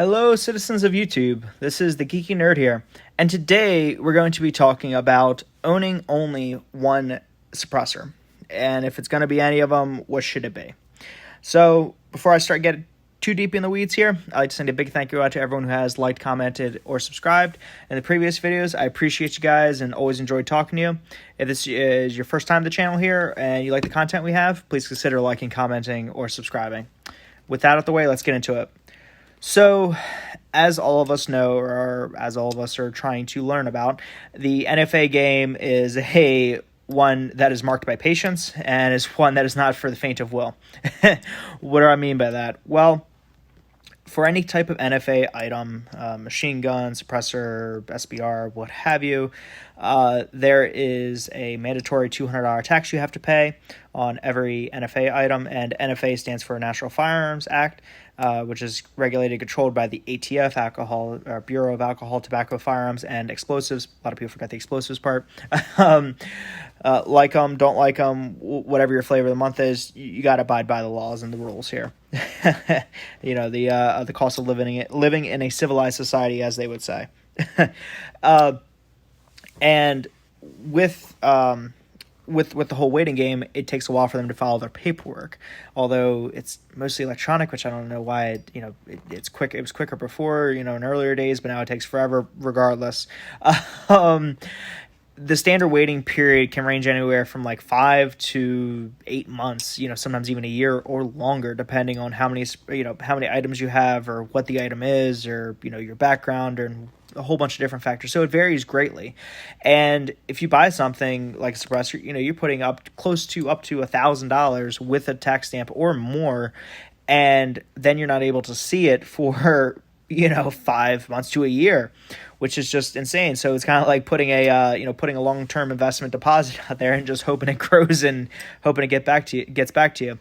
Hello, citizens of YouTube. This is the Geeky Nerd here, and today we're going to be talking about owning only one suppressor. And if it's going to be any of them, what should it be? So, before I start getting too deep in the weeds here, I'd like to send a big thank you out to everyone who has liked, commented, or subscribed in the previous videos. I appreciate you guys and always enjoyed talking to you. If this is your first time to the channel here and you like the content we have, please consider liking, commenting, or subscribing. With that out of the way, let's get into it. So, as all of us know, or as all of us are trying to learn about, the NFA game is one that is marked by patience and is one that is not for the faint of will. What do I mean by that? Well, for any type of NFA item, machine gun, suppressor, SBR, what have you, there is a mandatory $200 tax you have to pay on every NFA item, and NFA stands for National Firearms Act, which is regulated and controlled by the ATF, Bureau of Alcohol, Tobacco, Firearms, and Explosives. A lot of people forget the explosives part. Like them, don't like them, whatever your flavor of the month is, you got to abide by the laws and the rules here. You know, the cost of living in a civilized society, as they would say. And with the whole waiting game, it takes a while for them to follow their paperwork. Although it's mostly electronic, which I don't know why. It's quick. It was quicker before, in earlier days, but now it takes forever. Regardless, the standard waiting period can range anywhere from like 5 to 8 months. Sometimes even a year or longer, depending on how many items you have, or what the item is, or your background, and a whole bunch of different factors. So it varies greatly. And if you buy something like a suppressor, you're putting up to $1,000 with a tax stamp or more, and then you're not able to see it for 5 months to a year, which is just insane. So it's kind of like putting a long-term investment deposit out there and just hoping it grows and hoping it gets back to you.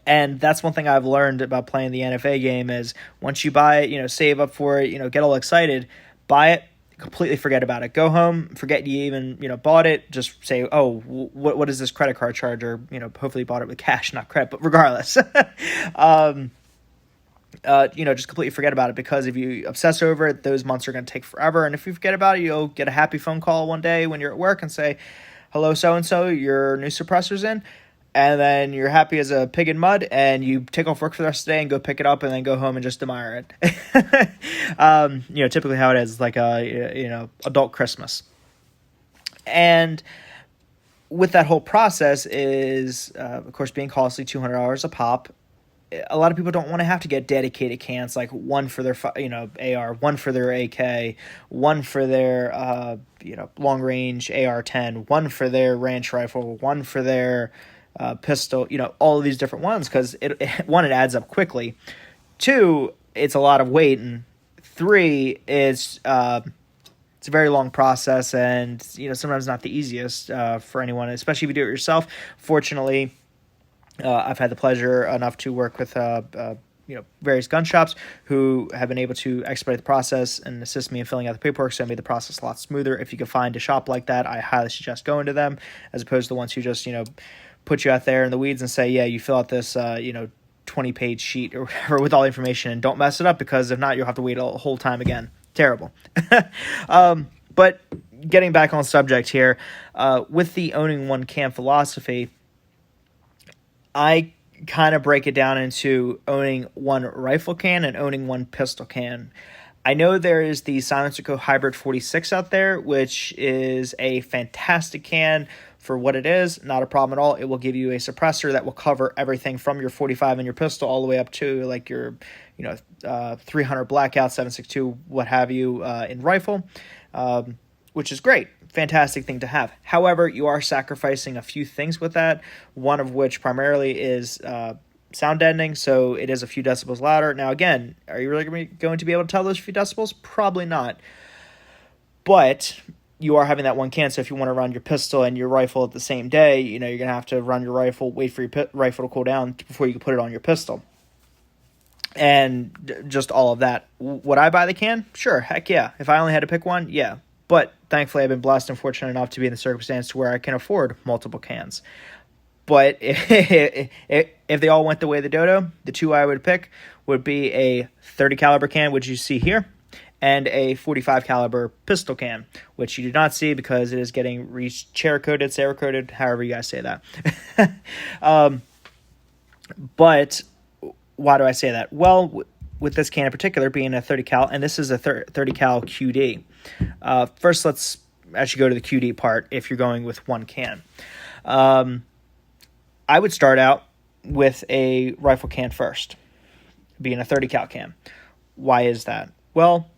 And that's one thing I've learned about playing the NFA game is once you buy it, save up for it, get all excited, buy it, completely forget about it. Go home, forget you even, bought it. Just say, oh, what is this credit card charge? Or, hopefully you bought it with cash, not credit, but regardless. Just completely forget about it, because if you obsess over it, those months are going to take forever. And if you forget about it, you'll get a happy phone call one day when you're at work and say, hello, so-and-so, your new suppressor's in. And then you're happy as a pig in mud, and you take off work for the rest of the day and go pick it up and then go home and just admire it. Typically how it is, like adult Christmas. And with that whole process is, of course, being costly, $200 a pop. A lot of people don't want to have to get dedicated cans, like one for their, AR, one for their AK, one for their, long range AR-10, one for their ranch rifle, one for their pistol, all of these different ones, because it adds up quickly. 2, it's a lot of weight, and 3, it's a very long process, and sometimes not the easiest for anyone, especially if you do it yourself. Fortunately, I've had the pleasure enough to work with various gun shops who have been able to expedite the process and assist me in filling out the paperwork, so it made the process a lot smoother. If you can find a shop like that, I highly suggest going to them, as opposed to the ones who just put you out there in the weeds and say, yeah, you fill out this 20-page sheet or whatever with all the information, and don't mess it up, because if not, you'll have to wait a whole time again. Terrible. But getting back on subject here, with the owning one can philosophy, I kind of break it down into owning one rifle can and owning one pistol can. I know there is the Silencer Co. Hybrid 46 out there, which is a fantastic can for what it is. Not a problem at all. It will give you a suppressor that will cover everything from your 45 and your pistol all the way up to like your 300 Blackout, 7.62, what have you, in rifle, which is great. Fantastic thing to have. However, you are sacrificing a few things with that, one of which primarily is sound deadening, so it is a few decibels louder. Now, again, are you really going to be able to tell those few decibels? Probably not. But you are having that one can, so if you want to run your pistol and your rifle at the same day, you're going to have to run your rifle, wait for your rifle to cool down before you can put it on your pistol. And just all of that. Would I buy the can? Sure, heck yeah. If I only had to pick one, yeah. But thankfully, I've been blessed and fortunate enough to be in the circumstance to where I can afford multiple cans. But if they all went the way of the Dodo, the two I would pick would be a 30 caliber can, which you see here, and a 45 caliber pistol can, which you do not see because it is getting Cerakoted, however you guys say that. But why do I say that? Well, with this can in particular being a 30 cal, and this is a 30 cal QD. First, let's actually go to the QD part if you're going with one can. I would start out with a rifle can first, being a 30 cal can. Why is that? Well,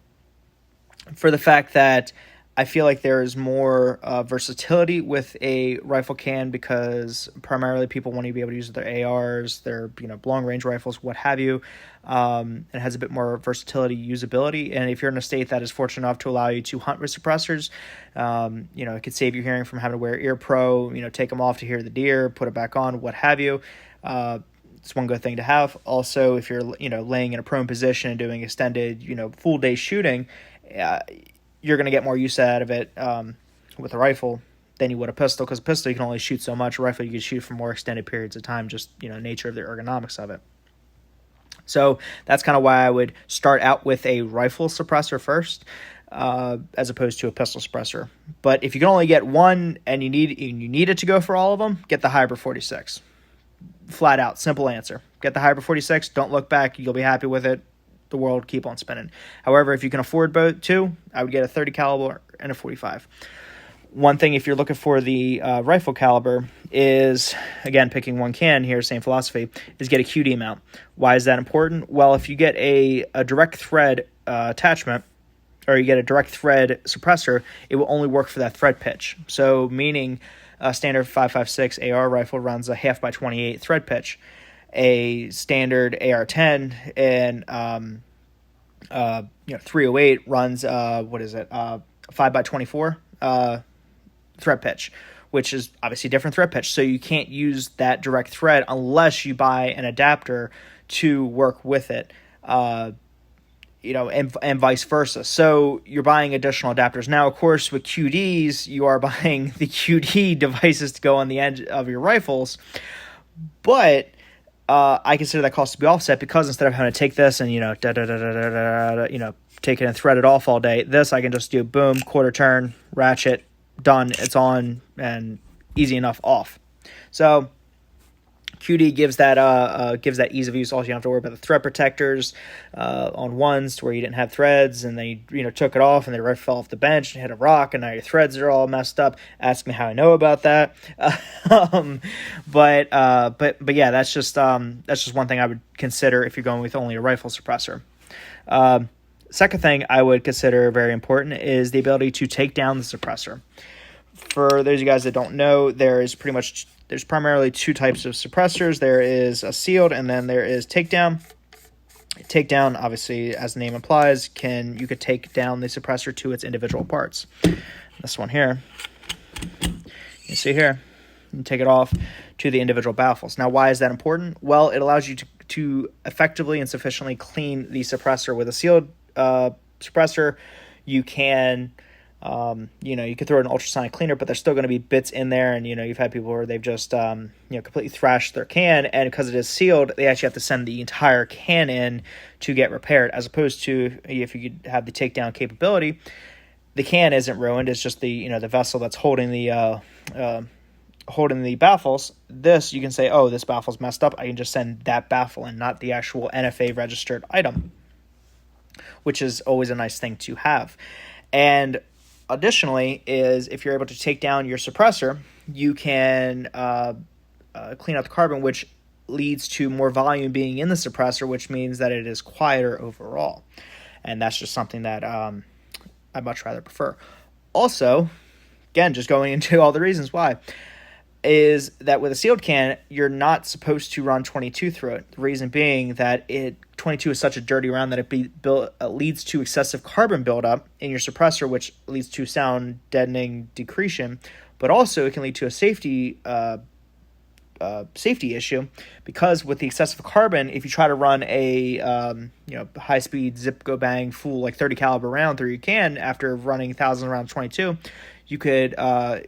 for the fact that I feel like there is more versatility with a rifle can because primarily people want to be able to use their ARs, their long range rifles, what have you. It has a bit more versatility, usability, and if you're in a state that is fortunate enough to allow you to hunt with suppressors, it could save your hearing from having to wear ear pro, take them off to hear the deer, put it back on, what have you. It's one good thing to have. Also, if you're laying in a prone position and doing extended full day shooting, you're going to get more use out of it with a rifle than you would a pistol, because a pistol you can only shoot so much. A rifle you can shoot for more extended periods of time, just nature of the ergonomics of it. So that's kind of why I would start out with a rifle suppressor first, as opposed to a pistol suppressor. But if you can only get one and you need it to go for all of them, get the Hybrid 46. Flat out, simple answer. Get the Hybrid 46. Don't look back. You'll be happy with it. The world keep on spinning. However, if you can afford both two, I would get a 30 caliber and a 45. One thing, if you're looking for the rifle caliber, is, again, picking one can here, same philosophy, is get a QD mount. Why is that important? Well, if you get a direct thread attachment, or you get a direct thread suppressor, it will only work for that thread pitch. So meaning a standard 5.56 AR rifle runs a 1/2x28 thread pitch. A standard AR-10 and 308 runs 5x24 thread pitch, which is obviously different thread pitch. So you can't use that direct thread unless you buy an adapter to work with it, and vice versa. So you're buying additional adapters. Now, of course, with QDs, you are buying the QD devices to go on the end of your rifles, but I consider that cost to be offset because instead of having to take this and take it and thread it off all day, this I can just do boom, quarter turn, ratchet, done. It's on and easy enough off. So QD gives that ease of use. Also, you don't have to worry about the thread protectors on ones to where you didn't have threads, and then you took it off, and they right fell off the bench and hit a rock, and now your threads are all messed up. Ask me how I know about that. But yeah, that's just one thing I would consider if you're going with only a rifle suppressor. Second thing I would consider very important is the ability to take down the suppressor. For those of you guys that don't know, there's primarily two types of suppressors. There is a sealed, and then there is takedown. Takedown, obviously, as the name implies, you could take down the suppressor to its individual parts. This one here, you see here, you can take it off to the individual baffles. Now, why is that important? Well, it allows you to effectively and sufficiently clean the suppressor. With a sealed suppressor, you can you could throw an ultrasonic cleaner, but there's still going to be bits in there. And, you've had people where they've just, completely thrashed their can. And because it is sealed, they actually have to send the entire can in to get repaired. As opposed to if you could have the takedown capability, the can isn't ruined. It's just the vessel that's holding the baffles. This, you can say, oh, this baffle's messed up. I can just send that baffle in, not the actual NFA registered item, which is always a nice thing to have. And additionally, is if you're able to take down your suppressor, you can clean out the carbon, which leads to more volume being in the suppressor, which means that it is quieter overall. And that's just something that I'd much rather prefer. Also, again, just going into all the reasons why, is that with a sealed can, you're not supposed to run 22 through it. The reason being that 22 is such a dirty round that it leads to excessive carbon buildup in your suppressor, which leads to sound deadening decretion, but also it can lead to a safety safety issue, because with the excessive carbon, if you try to run a high speed zip go bang full like 30 caliber round through your can after running thousands around 22, you could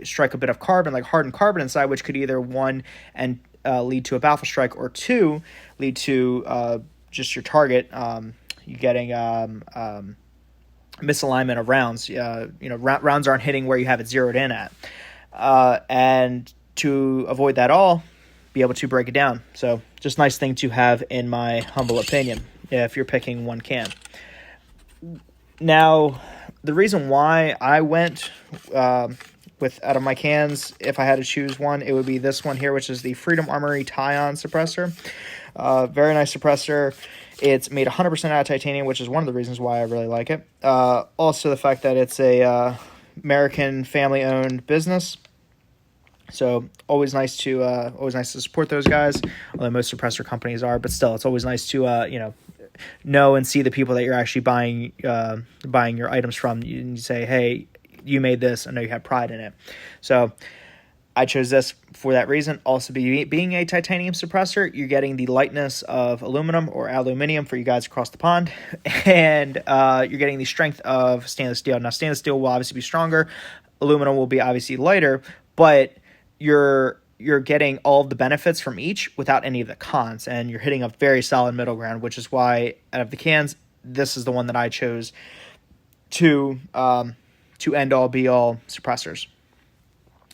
strike a bit of carbon, like hardened carbon inside, which could either one and lead to a baffle strike, or two, lead to just your target you getting misalignment of rounds. Rounds aren't hitting where you have it zeroed in at, and to avoid that all, be able to break it down. So just nice thing to have, in my humble opinion, if you're picking one can. Now, the reason why I went with out of my cans, if I had to choose one, it would be this one here, which is the Freedom Armory Tie-On Suppressor. Very nice suppressor. It's made 100% out of titanium, which is one of the reasons why I really like it. Also, the fact that it's a American family-owned business. So always nice to support those guys. Although most suppressor companies are, but still, it's always nice to know and see the people that you're actually buying your items from. You say, hey, you made this. I know you have pride in it. So I chose this for that reason. Also, being a titanium suppressor, you're getting the lightness of aluminum or aluminium for you guys across the pond, and you're getting the strength of stainless steel. Now, stainless steel will obviously be stronger. Aluminum will be obviously lighter, but you're getting all of the benefits from each without any of the cons, and you're hitting a very solid middle ground, which is why out of the cans, this is the one that I chose to end all be all suppressors.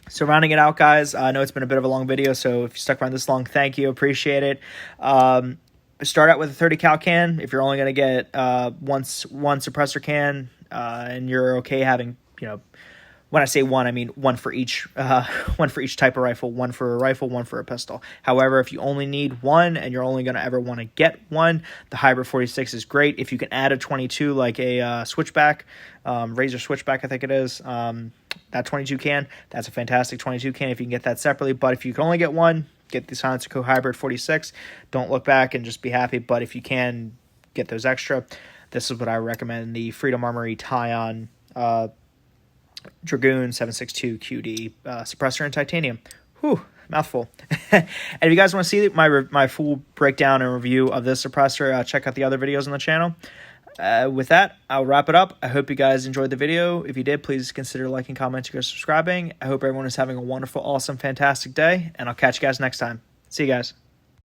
So rounding it out, guys, I know it's been a bit of a long video, so if you stuck around this long, thank you, appreciate it. Start out with a 30 cal can. If you're only going to get one suppressor can, and you're okay having, when I say one, I mean one for each type of rifle, one for a rifle, one for a pistol. However, if you only need one and you're only going to ever want to get one, the Hybrid 46 is great. If you can add a 22, like a switchback, Razor switchback, I think it is, that 22 can, that's a fantastic 22 can if you can get that separately. But if you can only get one, get the Silencer Co. Hybrid 46. Don't look back and just be happy. But if you can get those extra, this is what I recommend: the Freedom Armory Tie-On Dragoon 7.62 QD suppressor in titanium. Whew, mouthful. And if you guys want to see my full breakdown and review of this suppressor, check out the other videos on the channel. With that, I'll wrap it up. I hope you guys enjoyed the video. If you did, please consider liking, commenting, or subscribing. I hope everyone is having a wonderful, awesome, fantastic day, and I'll catch you guys next time. See you guys.